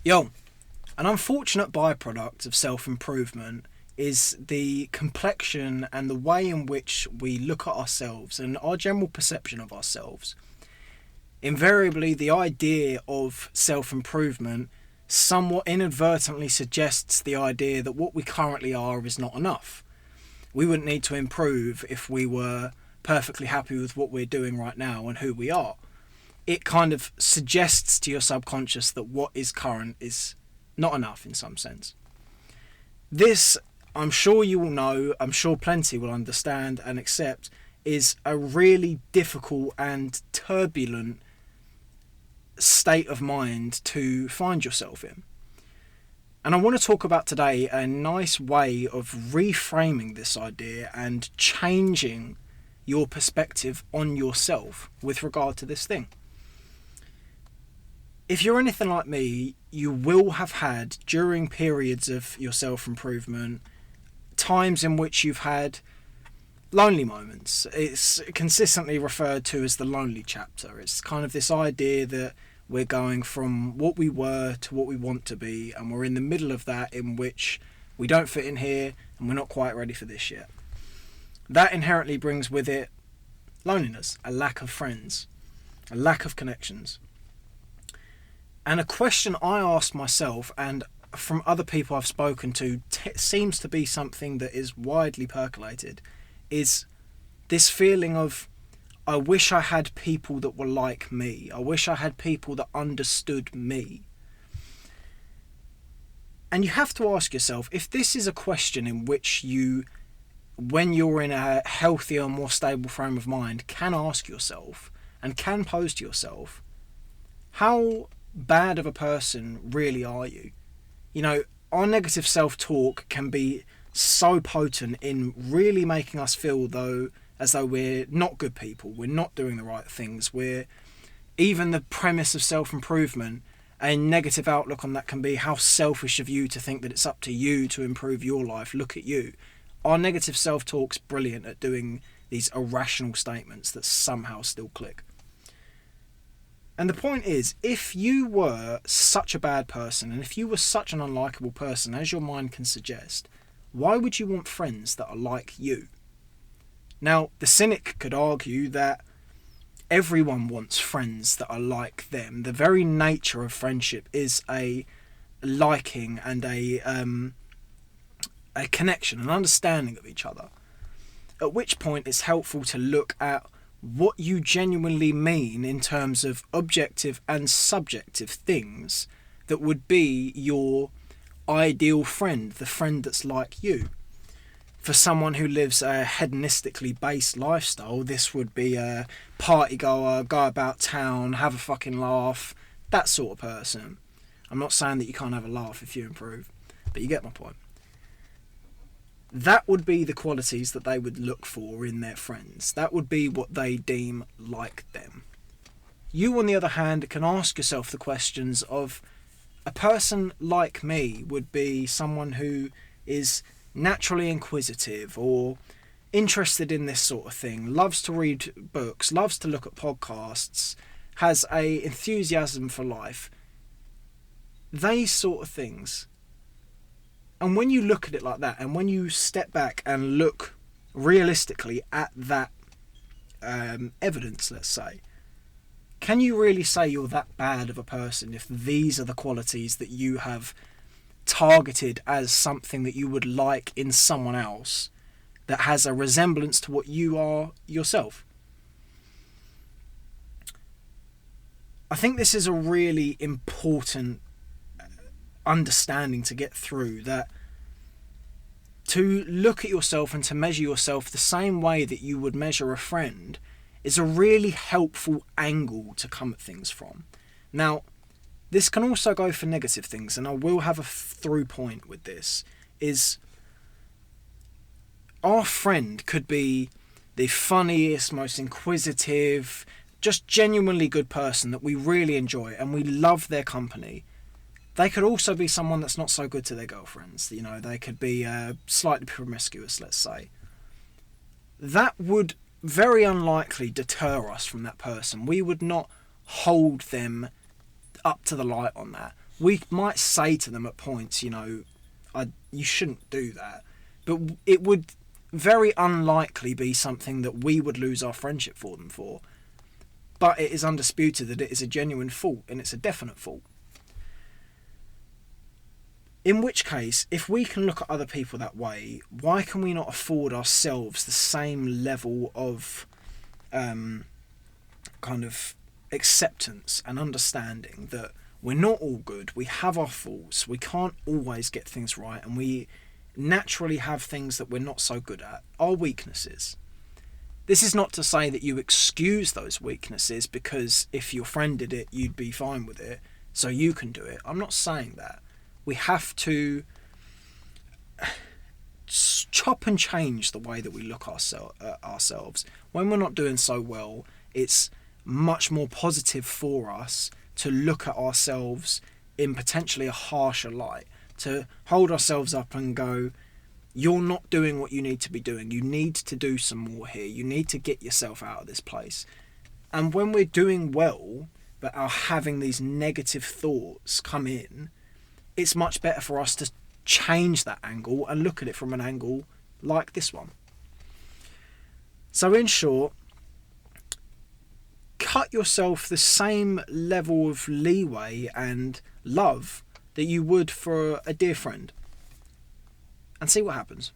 Yo, an unfortunate byproduct of self-improvement is the complexion and the way in which we look at ourselves and our general perception of ourselves. Invariably, the idea of self-improvement somewhat inadvertently suggests the idea that what we currently are is not enough. We wouldn't need to improve if we were perfectly happy with what we're doing right now and who we are. It kind of suggests to your subconscious that what is current is not enough in some sense. This, I'm sure you will know, I'm sure plenty will understand and accept, is a really difficult and turbulent state of mind to find yourself in. And I want to talk about today a nice way of reframing this idea and changing your perspective on yourself with regard to this thing. If you're anything like me, you will have had, during periods of your self-improvement, times in which you've had lonely moments. It's consistently referred to as the lonely chapter. It's kind of this idea that we're going from what we were to what we want to be, and we're in the middle of that in which we don't fit in here and we're not quite ready for this yet. That inherently brings with it loneliness, a lack of friends, a lack of connections. And a question I asked myself, and from other people I've spoken to, seems to be something that is widely percolated, is this feeling of, I wish I had people that were like me. I wish I had people that understood me. And you have to ask yourself, if this is a question in which you, when you're in a healthier, more stable frame of mind, can ask yourself and can pose to yourself, how bad of a person really are you? You know, our negative self-talk can be so potent in really making us feel as though we're not good people, we're not doing the right things, we're, even the premise of self-improvement, a negative outlook on that can be how selfish of you to think that it's up to you to improve your life, look at you. Our negative self-talk's brilliant at doing these irrational statements that somehow still click. And the point is, if you were such a bad person, and if you were such an unlikable person, as your mind can suggest, why would you want friends that are like you? Now, the cynic could argue that everyone wants friends that are like them. The very nature of friendship is a liking and a connection, an understanding of each other. At which point it's helpful to look at what you genuinely mean in terms of objective and subjective things that would be your ideal friend, the friend that's like you. For someone who lives a hedonistically based lifestyle, this would be a party goer, go about town, have a fucking laugh, that sort of person. I'm not saying that you can't have a laugh if you improve, but you get my point. That would be the qualities that they would look for in their friends. That would be what they deem like them. You, on the other hand, can ask yourself the questions of, a person like me would be someone who is naturally inquisitive or interested in this sort of thing, loves to read books, loves to look at podcasts, has a enthusiasm for life. These sort of things. And when you look at it like that, and when you step back and look realistically at that evidence, let's say, can you really say you're that bad of a person if these are the qualities that you have targeted as something that you would like in someone else that has a resemblance to what you are yourself? I think this is a really important understanding to get through, that to look at yourself and to measure yourself the same way that you would measure a friend is a really helpful angle to come at things from. Now, this can also go for negative things, and I will have a through point with this, is our friend could be the funniest, most inquisitive, just genuinely good person that we really enjoy and we love their company. They could also be someone that's not so good to their girlfriends. You know, they could be slightly promiscuous, let's say. That would very unlikely deter us from that person. We would not hold them up to the light on that. We might say to them at points, you know, you shouldn't do that. But it would very unlikely be something that we would lose our friendship for them for. But it is undisputed that it is a genuine fault, and it's a definite fault. In which case, if we can look at other people that way, why can we not afford ourselves the same level of kind of acceptance and understanding that we're not all good, we have our faults, we can't always get things right, and we naturally have things that we're not so good at, our weaknesses. This is not to say that you excuse those weaknesses because if your friend did it, you'd be fine with it, so you can do it. I'm not saying that. We have to chop and change the way that we look at ourselves. When we're not doing so well, it's much more positive for us to look at ourselves in potentially a harsher light, to hold ourselves up and go, you're not doing what you need to be doing. You need to do some more here. You need to get yourself out of this place. And when we're doing well, but are having these negative thoughts come in, it's much better for us to change that angle and look at it from an angle like this one. So in short, cut yourself the same level of leeway and love that you would for a dear friend, and see what happens.